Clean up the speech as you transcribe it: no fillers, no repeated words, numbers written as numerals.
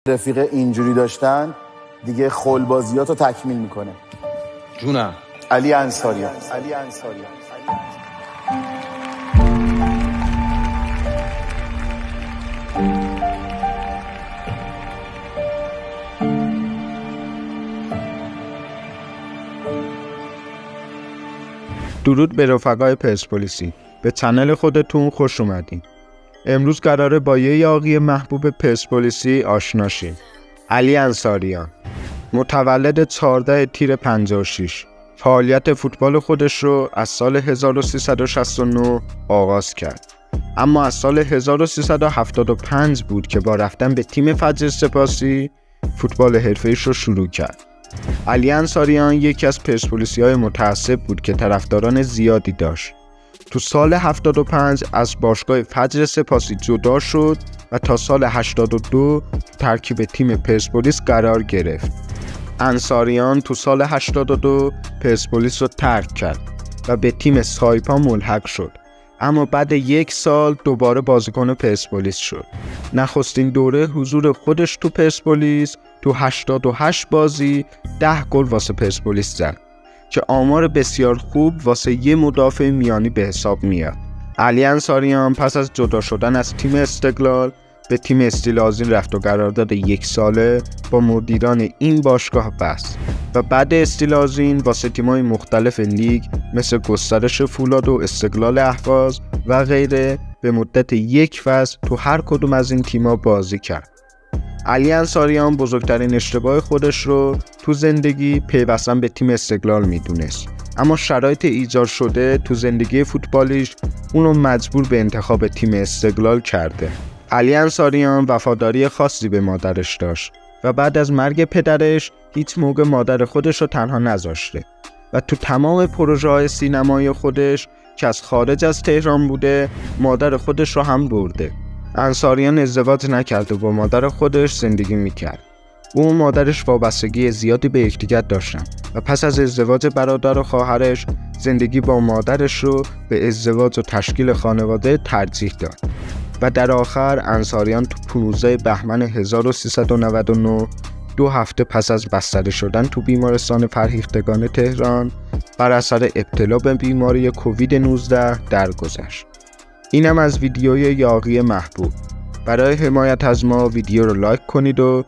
رفیق اینجوری داشتن دیگه خلبازیاتو تکمیل میکنه. جونم. علی انصاری. درود به رفقای پرسپولیسی، به چنل خودتون خوش اومدین. امروز قراره با یه یاغی محبوب پرسپولیسی آشنا شیم. علی انصاریان، متولد 14 تیر 56، فعالیت فوتبال خودش رو از سال 1369 آغاز کرد. اما از سال 1375 بود که با رفتن به تیم فجر سپاسی فوتبال حرفه‌ایش رو شروع کرد. علی انصاریان یکی از پرسپولیسی‌های متعصب بود که طرفداران زیادی داشت. تو سال 75 از باشگاه فجر سپاسی جدا شد و تا سال 82 ترکیب تیم پرسپولیس قرار گرفت. انصاریان تو سال 82 پرسپولیس رو ترک کرد و به تیم سایپا ملحق شد، اما بعد یک سال دوباره بازیکن پرسپولیس شد. نخستین دوره حضور خودش تو پرسپولیس تو 88 بازی 10 گل واسه پرسپولیس زد که آمار بسیار خوب واسه یه مدافع میانی به حساب میاد. علی انصاریان پس از جدا شدن از تیم استقلال به تیم استیلازین رفت و قرارداد 1 ساله با مدیران این باشگاه بست و بعد استیلازین واسه تیم‌های مختلف لیگ مثل گسترش فولاد و استقلال اهواز و غیره به مدت 1 فصل تو هر کدوم از این تیم‌ها بازی کرد. علی انصاریان بزرگترین اشتباه خودش رو تو زندگی پیوستن به تیم استقلال میدونست، اما شرایط ایجاد شده تو زندگی فوتبالیش اونو مجبور به انتخاب تیم استقلال کرده. علی انصاریان وفاداری خاصی به مادرش داشت و بعد از مرگ پدرش هیچ موقع مادر خودش رو تنها نذاشته و تو تمام پروژه‌های سینمایی خودش که از خارج از تهران بوده مادر خودش رو هم برده. انصاریان ازدواج نکرد و با مادر خودش زندگی میکرد. او و مادرش وابستگی زیادی به یکدیگر داشتن و پس از ازدواج برادر و خواهرش زندگی با مادرش رو به ازدواج و تشکیل خانواده ترجیح داد و در آخر انصاریان تو 15 بهمن 1399 2 هفته پس از بستری شدن تو بیمارستان فرهیختگان تهران بر اثر ابتلا به بیماری کووید 19 درگذشت. اینم از ویدیوی یاغی محبوب. برای حمایت از ما ویدیو رو لایک کنید و